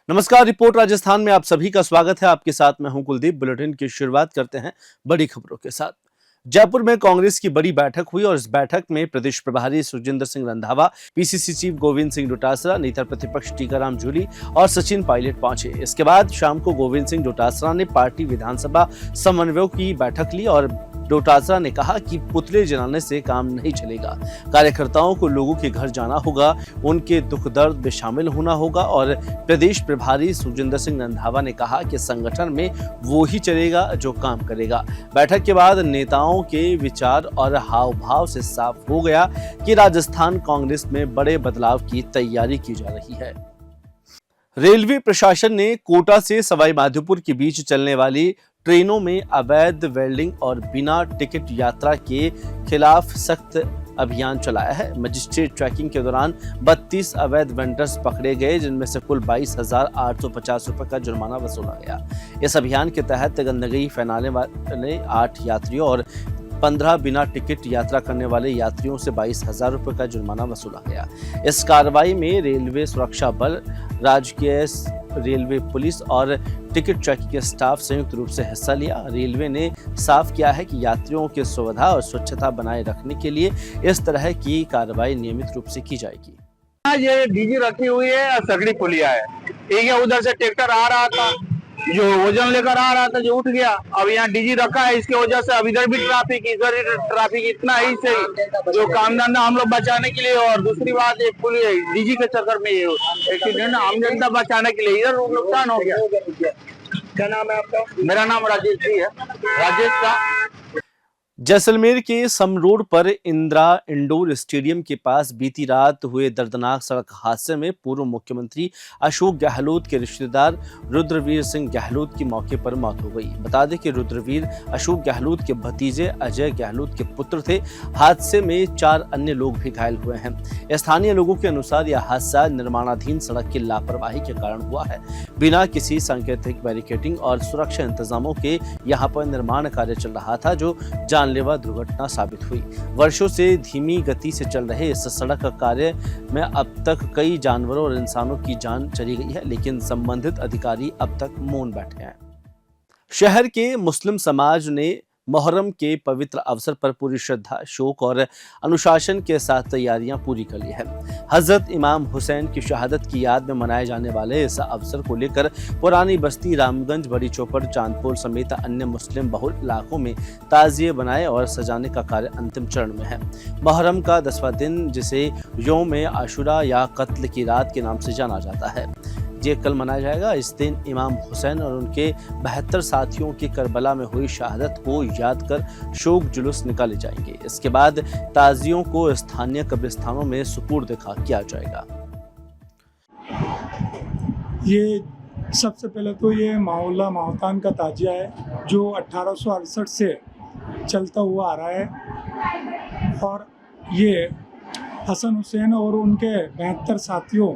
नमस्कार। रिपोर्ट राजस्थान में आप सभी का स्वागत है। आपके साथ मैं हूं कुलदीप। बुलेटिन की शुरुआत करते हैं बड़ी खबरों के साथ। जयपुर में कांग्रेस की बड़ी बैठक हुई और इस बैठक में प्रदेश प्रभारी सुजिंदर सिंह रंधावा, पीसीसी चीफ गोविंद सिंह डोटासरा, नेता प्रतिपक्ष टीकाराम जूली और सचिन पायलट पहुंचे। इसके बाद शाम को गोविंद सिंह डोटासरा ने पार्टी विधानसभा समन्वयों की बैठक ली और डोटासरा ने कहा कि पुतले जलाने से काम नहीं चलेगा। कार्यकर्ताओं को लोगों के घर जाना होगा, उनके दुख दर्द में शामिल होना होगा और प्रदेश प्रभारी सुजिंदर सिंह रंधावा ने कहा कि संगठन में वो ही चलेगा जो काम करेगा। बैठक के बाद नेताओं के विचार और हाव भाव से साफ हो गया कि राजस्थान कांग्रेस में बड़े बदलाव की तैयारी की जा रही है। रेलवे प्रशासन ने कोटा से सवाई माधोपुर के बीच चलने वाली ट्रेनों में अवैध वेल्डिंग और बिना टिकट यात्रा के खिलाफ सख्त अभियान चलाया है। मजिस्ट्रेट ट्रैकिंग के दौरान 32 अवैध वेंडर्स पकड़े गए, जिनमें से कुल 22,850 रुपए का जुर्माना वसूला गया। इस अभियान के तहत गंदगी फैलाने वाले 8 यात्रियों और 15 बिना टिकट यात्रा करने वाले यात्रियों से 22,000 रुपए का जुर्माना वसूला गया। इस कार्रवाई में रेलवे सुरक्षा बल, राजकीय रेलवे पुलिस और टिकट ट्रैकिंग के स्टाफ संयुक्त रूप से हिस्सा लिया। रेलवे ने साफ किया है कि यात्रियों की सुविधा और स्वच्छता बनाए रखने के लिए इस तरह की कार्रवाई नियमित रूप से की जाएगी। ये डीजी रखी हुई है और सगड़ी पुलिया है। एक है उधर से ट्रैक्टर आ रहा था जो वजन लेकर आ रहा था, जो उठ गया। अब यहाँ डीजी रखा है, इसके वजह से अब इधर भी ट्रैफिक, इधर ही ट्रैफिक इतना ही सही जो काम धंधा हम लोग बचाने के लिए। और दूसरी बात ये पुलिस डीजी के चक्कर में ये एक्सीडेंट आम जनता बचाने के लिए इधर नुकसान हो गया। क्या नाम है आपका? मेरा नाम राजेश जी है, राजेश का। जैसलमेर के समरोड पर इंदिरा इंडोर स्टेडियम के पास बीती रात हुए दर्दनाक सड़क हादसे में पूर्व मुख्यमंत्री अशोक गहलोत के रिश्तेदार रुद्रवीर सिंह गहलोत की मौके पर मौत हो गई। बता दें कि रुद्रवीर अशोक गहलोत के भतीजे अजय गहलोत के पुत्र थे। हादसे में 4 अन्य लोग भी घायल हुए हैं। स्थानीय लोगों के अनुसार यह हादसा निर्माणाधीन सड़क की लापरवाही के कारण हुआ है। बिना किसी सांकेतिक बैरिकेडिंग और सुरक्षा इंतजामों के यहाँ पर निर्माण कार्य चल रहा था, जो जानलेवा दुर्घटना साबित हुई। वर्षों से धीमी गति से चल रहे इस सड़क कार्य में अब तक कई जानवरों और इंसानों की जान चली गई है, लेकिन संबंधित अधिकारी अब तक मौन बैठे हैं। शहर के मुस्लिम समाज ने मुहर्रम के पवित्र अवसर पर पूरी श्रद्धा, शोक और अनुशासन के साथ तैयारियां पूरी कर ली है। हजरत इमाम हुसैन की शहादत की याद में मनाए जाने वाले इस अवसर को लेकर पुरानी बस्ती, रामगंज, बड़ी चौपड़, चांदपुर समेत अन्य मुस्लिम बहुल इलाकों में ताजिए बनाए और सजाने का कार्य अंतिम चरण में है। मुहर्रम का 10वां दिन, जिसे यौम आशुरा या कत्ल की रात के नाम से जाना जाता है, ये कल मनाया जाएगा। इस दिन इमाम हुसैन और उनके 72 साथियों की करबला में हुई शहादत को याद कर शोक जुलूस निकाले जाएंगे। इसके बाद ताजियों को स्थानीय कब्रिस्तानों में सुपुर्द किया जाएगा। ये सबसे पहले तो ये मौला मोहतान का ताजिया है, जो 1868 से चलता हुआ आ रहा है और ये हसन हुसैन और उनके 72 साथियों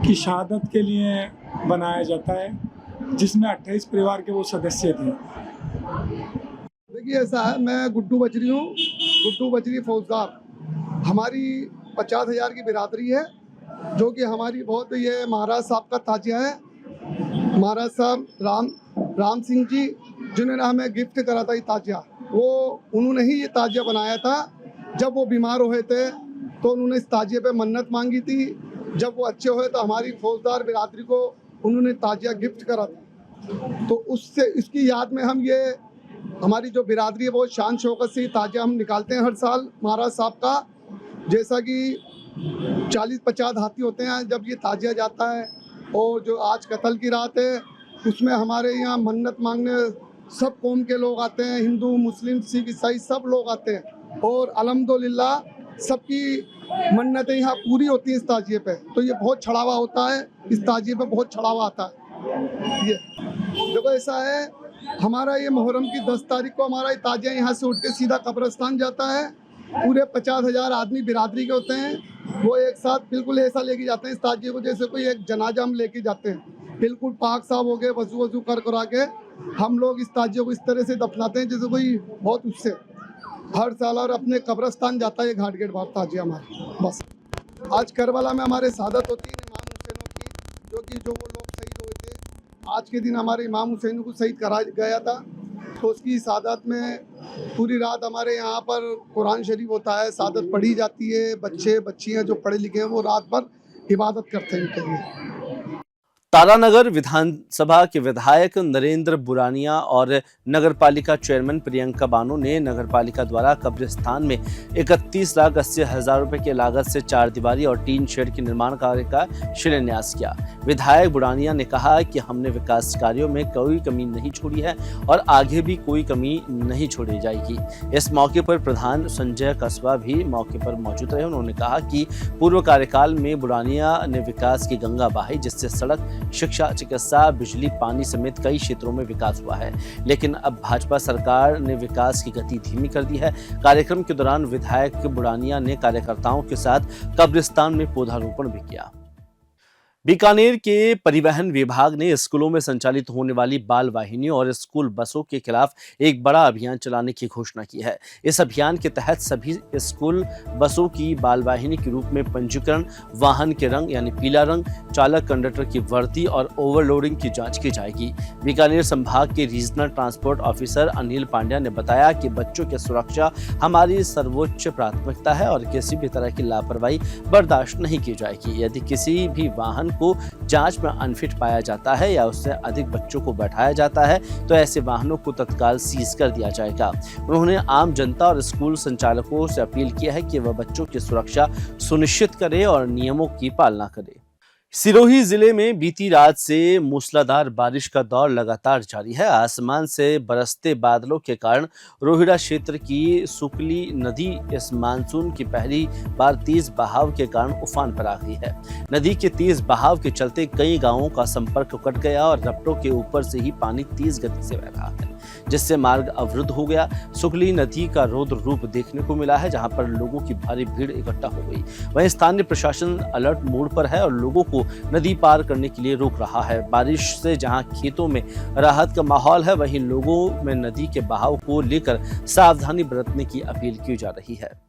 की शहादत के लिए बनाया जाता है, जिसमें 28 परिवार के वो सदस्य थे। देखिए ऐसा है, मैं गुड्डू बजरी हूँ, गुड्डू बजरी फौजदार। हमारी 50,000 की बिरादरी है, जो कि हमारी बहुत, ये महाराज साहब का ताजिया है। महाराज साहब राम सिंह जी, जिन्होंने हमें गिफ्ट करा था ये ताजिया, वो उन्होंने ही ये ताजिया बनाया था। जब वो बीमार हुए थे तो उन्होंने इस ताजिए पे मन्नत मांगी थी। जब वो अच्छे हुए तो हमारी फौजदार बिरादरी को उन्होंने ताजिया गिफ्ट करा था। तो उससे, इसकी याद में हम ये, हमारी जो बिरादरी है बहुत शान शौकत से ताजिया हम निकालते हैं हर साल महाराज साहब का। जैसा कि 40-50 हाथी होते हैं जब ये ताजिया जाता है। और जो आज कत्ल की रात है, उसमें हमारे यहाँ मन्नत मांगने सब कौम के लोग आते हैं, हिंदू, मुस्लिम, सिख, ईसाई सब लोग आते हैं। और अल्हम्दुलिल्लाह सबकी मन्नतें यहाँ पूरी होती हैं इस ताजिए पे। तो ये बहुत चढ़ावा होता है, इस ताजिए पे बहुत चढ़ावा आता है। ये देखो ऐसा है, हमारा ये मुहर्रम की 10 तारीख को हमारा ये ताजिया यहाँ से उठ के सीधा कब्रिस्तान जाता है। पूरे 50,000 आदमी बिरादरी के होते हैं, वो एक साथ बिल्कुल ऐसा लेके जाते हैं इस ताजिए को जैसे कोई एक जनाजा हम लेके जाते हैं। बिल्कुल पाक साफ हो गए, वजू कर के हम लोग इस ताजिए को इस तरह से दफनाते हैं जैसे कोई बहुत उससे हर साल। और अपने कब्रिस्तान जाता है घाट गेट बार ताजिया हमारा। बस आज करबला में हमारे शहादत होती है इमाम हुसैनों की, जो कि जो वो लोग शहीद हुए आज के दिन हमारे इमाम हुसैन को शहीद करा गया था, तो उसकी शहादत में पूरी रात हमारे यहाँ पर कुरान शरीफ होता है, शहादत पढ़ी जाती है। बच्चे बच्चियाँ जो पढ़े लिखे हैं वो रात भर इबादत करते हैं इनके लिए। तारानगर विधानसभा के विधायक नरेंद्र बुरानिया और नगरपालिका चेयरमैन प्रियंका बानो ने नगरपालिका द्वारा कब्रिस्तान में 31,80,000 रुपए की लागत से 4 दीवारी और टीन शेड के निर्माण कार्य का शिलान्यास किया। विधायक बुरानिया ने कहा कि हमने विकास कार्यों में कोई कमी नहीं छोड़ी है और आगे भी कोई कमी नहीं छोड़ी जाएगी। इस मौके पर प्रधान संजय कस्बा भी मौके पर मौजूद रहे। उन्होंने कहा कि पूर्व कार्यकाल में बुरानिया ने विकास की गंगा बहाई, जिससे सड़क, शिक्षा, चिकित्सा, बिजली, पानी समेत कई क्षेत्रों में विकास हुआ है। लेकिन अब भाजपा सरकार ने विकास की गति धीमी कर दी है। कार्यक्रम के दौरान विधायक बुरानिया ने कार्यकर्ताओं के साथ कब्रिस्तान में पौधारोपण भी किया। बीकानेर के परिवहन विभाग ने स्कूलों में संचालित होने वाली बाल वाहिनियों और स्कूल बसों के खिलाफ एक बड़ा अभियान चलाने की घोषणा की है। इस अभियान के तहत सभी स्कूल बसों की बाल वाहिनी के रूप में पंजीकरण, वाहन के रंग यानी पीला रंग, चालक कंडक्टर की वर्दी और ओवरलोडिंग की जांच की जाएगी। बीकानेर संभाग के regional transport officer Anil Pandya ने बताया कि बच्चों की सुरक्षा हमारी सर्वोच्च प्राथमिकता है और किसी भी तरह की लापरवाही बर्दाश्त नहीं की जाएगी। यदि किसी भी वाहन को जांच में अनफिट पाया जाता है या उससे अधिक बच्चों को बैठाया जाता है तो ऐसे वाहनों को तत्काल सीज कर दिया जाएगा। उन्होंने आम जनता और स्कूल संचालकों से अपील किया है कि वह बच्चों की सुरक्षा सुनिश्चित करे और नियमों की पालना करे। सिरोही जिले में बीती रात से मूसलाधार बारिश का दौर लगातार जारी है। आसमान से बरसते बादलों के कारण रोहिड़ा क्षेत्र की सुकली नदी इस मानसून की पहली बार तेज बहाव के कारण उफान पर आ गई है। नदी के तेज बहाव के चलते कई गांवों का संपर्क कट गया और रपटों के ऊपर से ही पानी तेज गति से बह रहा है, जिससे मार्ग अवरुद्ध हो गया। सुकली नदी का रौद्र रूप देखने को मिला है, जहां पर लोगों की भारी भीड़ इकट्ठा हो गई। वहीं स्थानीय प्रशासन अलर्ट मोड पर है और लोगों को नदी पार करने के लिए रोक रहा है। बारिश से जहां खेतों में राहत का माहौल है, वहीं लोगों में नदी के बहाव को लेकर सावधानी बरतने की अपील की जा रही है।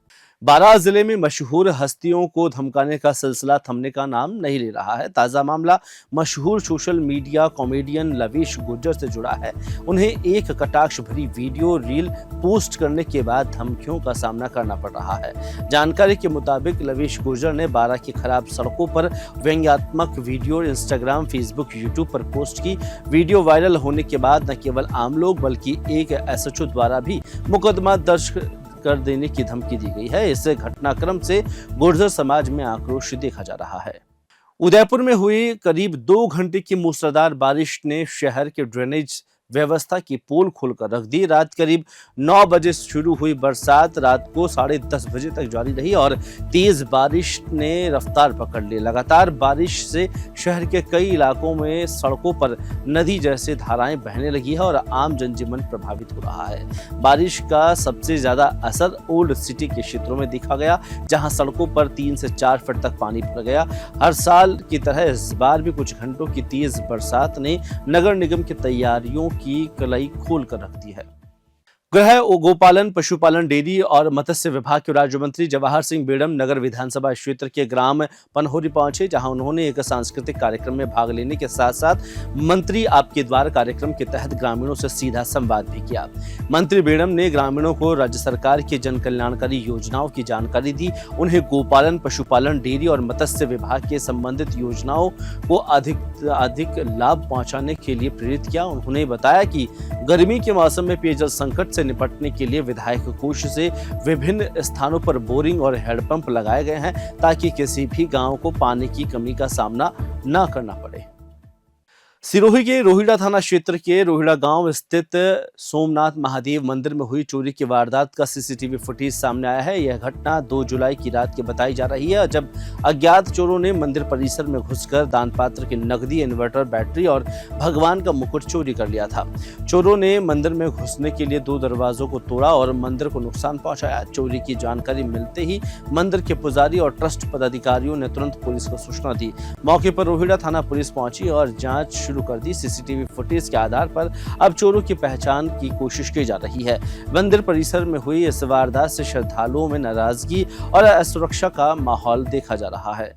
बारां जिले में मशहूर हस्तियों को धमकाने का सिलसिला थमने का नाम नहीं ले रहा है। ताजा मामला मशहूर सोशल मीडिया कॉमेडियन लवेश गुर्जर से जुड़ा है। उन्हें एक कटाक्ष भरी वीडियो रील पोस्ट करने के बाद धमकियों का सामना करना पड़ रहा है। जानकारी के मुताबिक लवेश गुर्जर ने बारां की खराब सड़कों पर व्यंग्यात्मक वीडियो इंस्टाग्राम, फेसबुक, यूट्यूब पर पोस्ट की। वीडियो वायरल होने के बाद न केवल आम लोग बल्कि एक एसएचओ द्वारा भी मुकदमा दर्ज कर देने की धमकी दी गई है। इस घटनाक्रम से गुर्जर समाज में आक्रोश देखा जा रहा है। उदयपुर में हुई करीब 2 घंटे की मूसलाधार बारिश ने शहर के ड्रेनेज व्यवस्था की पोल खोलकर रख दी। रात करीब 9 बजे शुरू हुई बरसात रात को 10:30 बजे तक जारी रही और तेज बारिश ने रफ्तार पकड़ ली। लगातार बारिश से शहर के कई इलाकों में सड़कों पर नदी जैसे धाराएं बहने लगी है और आम जनजीवन प्रभावित हो रहा है। बारिश का सबसे ज्यादा असर ओल्ड सिटी के क्षेत्रों में देखा गया, जहां सड़कों पर 3 से 4 फीट तक पानी भर गया। हर साल की तरह इस बार भी कुछ घंटों की तेज बरसात ने नगर निगम की तैयारियों की कलाई खोल कर रख दी है। गृह, गोपालन, पशुपालन, डेयरी और मत्स्य विभाग के राज्य मंत्री जवाहर सिंह बेड़म नगर विधानसभा क्षेत्र के ग्राम पनहोरी पहुंचे, जहां उन्होंने एक सांस्कृतिक कार्यक्रम में भाग लेने के साथ साथ मंत्री आपके द्वार कार्यक्रम के तहत ग्रामीणों से सीधा संवाद भी किया। मंत्री बेड़म ने ग्रामीणों को राज्य सरकार की जन कल्याणकारी योजनाओं की जानकारी दी, उन्हें गोपालन, पशुपालन, डेयरी और मत्स्य विभाग के संबंधित योजनाओं को अधिक लाभ पहुंचाने के लिए प्रेरित किया। उन्होंने बताया कि गर्मी के मौसम में पेयजल संकट से निपटने के लिए विधायक कोष से विभिन्न स्थानों पर बोरिंग और हैंडपंप लगाए गए हैं, ताकि किसी भी गांव को पानी की कमी का सामना न करना पड़े। सिरोही के रोहिड़ा थाना क्षेत्र के रोहिड़ा गांव स्थित सोमनाथ महादेव मंदिर में हुई चोरी की वारदात का सीसीटीवी फुटेज सामने आया है। यह घटना 2 जुलाई की रात की बताई जा रही है, जब अज्ञात चोरों ने मंदिर परिसर में घुसकर दान पात्र की नकदी, इन्वर्टर, बैटरी और भगवान का मुकुट चोरी कर लिया था। चोरों ने मंदिर में घुसने के लिए 2 दरवाजों को तोड़ा और मंदिर को नुकसान पहुंचाया। चोरी की जानकारी मिलते ही मंदिर के पुजारी और ट्रस्ट पदाधिकारियों ने तुरंत पुलिस को सूचना दी। मौके पर रोहिड़ा थाना पुलिस पहुंची और जांच शुरू कर दी। सीसीटीवी फुटेज के आधार पर अब चोरों की पहचान की कोशिश की जा रही है। मंदिर परिसर में हुई इस वारदात से श्रद्धालुओं में नाराजगी और असुरक्षा का माहौल देखा जा रहा है।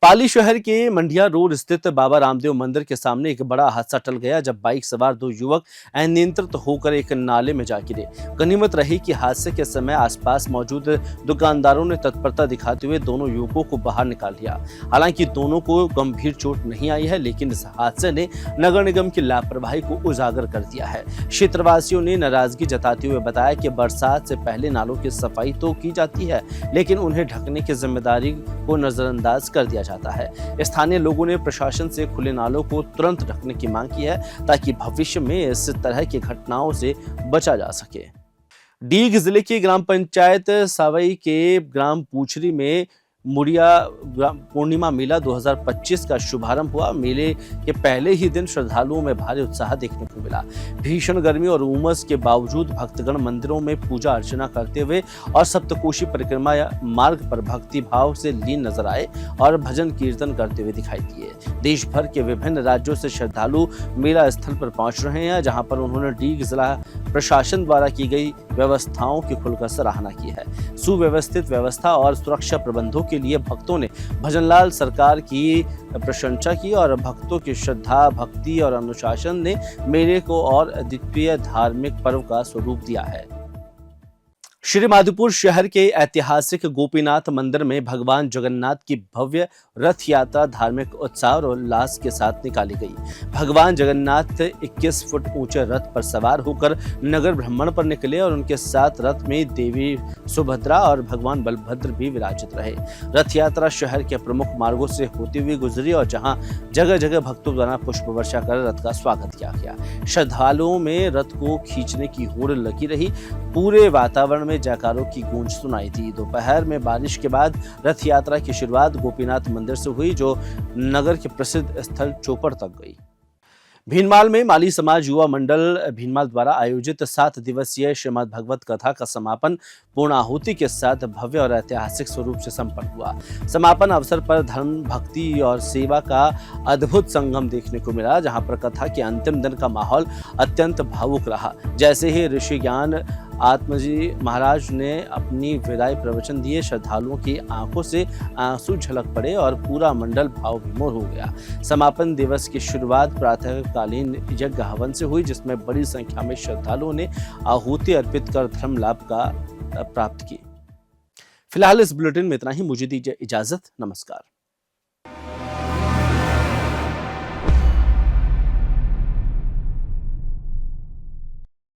पाली शहर के मंडिया रोड स्थित बाबा रामदेव मंदिर के सामने एक बड़ा हादसा टल गया जब बाइक सवार दो युवक अनियंत्रित होकर एक नाले में जा गिरे। गनीमत रही कि हादसे के समय आसपास मौजूद दुकानदारों ने तत्परता दिखाते हुए दोनों युवकों को बाहर निकाल लिया। हालांकि दोनों को गंभीर चोट नहीं आई है, लेकिन इस हादसे ने नगर निगम की लापरवाही को उजागर कर दिया है। क्षेत्रवासियों ने नाराजगी जताते हुए बताया कि बरसात से पहले नालों की सफाई तो की जाती है, लेकिन उन्हें ढकने की जिम्मेदारी को नजरअंदाज कर दिया जाता है। स्थानीय लोगों ने प्रशासन से खुले नालों को तुरंत ढकने की मांग की है ताकि भविष्य में इस तरह की घटनाओं से बचा जा सके। डीग जिले की ग्राम पंचायत सावई के ग्राम पूछरी में मुड़िया पूर्णिमा मेला 2025 का शुभारंभ हुआ। मेले के पहले ही दिन श्रद्धालुओं में भारी उत्साह देखने को मिला। भीषण गर्मी और उमस के बावजूद भक्तगण मंदिरों में पूजा अर्चना करते हुए और सप्तकोशी परिक्रमा मार्ग पर भक्ति भाव से लीन नजर आए और भजन कीर्तन करते हुए दिखाई दिए। देश भर के विभिन्न राज्यों से श्रद्धालु मेला स्थल पर पहुंच रहे हैं, जहां पर उन्होंने डीग जिला प्रशासन द्वारा की गई व्यवस्थाओं की खुलकर सराहना की है। सुव्यवस्थित व्यवस्था और सुरक्षा प्रबंधों के लिए भक्तों ने भजनलाल सरकार की प्रशंसा की और भक्तों की श्रद्धा, भक्ति और अनुशासन ने मेले को और अद्वितीय धार्मिक पर्व का स्वरूप दिया है। श्री माधोपुर शहर के ऐतिहासिक गोपीनाथ मंदिर में भगवान जगन्नाथ की भव्य रथ यात्रा धार्मिक उत्साह और उल्लास के साथ निकाली गई। भगवान जगन्नाथ 21 फुट ऊंचे रथ पर सवार होकर नगर भ्रमण पर निकले और उनके साथ रथ में देवी सुभद्रा और भगवान बलभद्र भी विराजित रहे। रथ यात्रा शहर के प्रमुख मार्गों से होती हुई गुजरी और जहां जगह जगह भक्तों द्वारा पुष्प वर्षा कर रथ का स्वागत किया गया। श्रद्धालुओं में रथ को खींचने की होड़ लगी रही। पूरे वातावरण में जयकारों की गूंज सुनाई दी। दोपहर में बारिश के बाद रथ यात्रा की शुरुआत गोपीनाथ मंदिर से हुई, जो नगर के प्रसिद्ध स्थल चौपड़ तक गई। भीनमाल में माली समाज युवा मंडल भीनमाल द्वारा आयोजित 7 दिवसीय श्रीमद् भगवत कथा का समापन पूर्णाहुति के साथ भव्य और ऐतिहासिक स्वरूप से संपन्न हुआ। समापन अवसर पर धर्म, भक्ति और सेवा का अद्भुत संगम देखने को मिला, जहां पर कथा के अंतिम दिन का माहौल अत्यंत भावुक रहा। जैसे ही ऋषि ज्ञान आत्मजी महाराज ने अपनी विदाई प्रवचन दिए, श्रद्धालुओं की आंखों से आंसू झलक पड़े और पूरा मंडल भाव विमोर हो गया। समापन दिवस की शुरुआत प्रातःकालीन यज्ञ हवन से हुई, जिसमें बड़ी संख्या में श्रद्धालुओं ने आहुति अर्पित कर धर्म लाभ का प्राप्त की। फिलहाल इस बुलेटिन में इतना ही। मुझे दीजिए इजाजत। नमस्कार।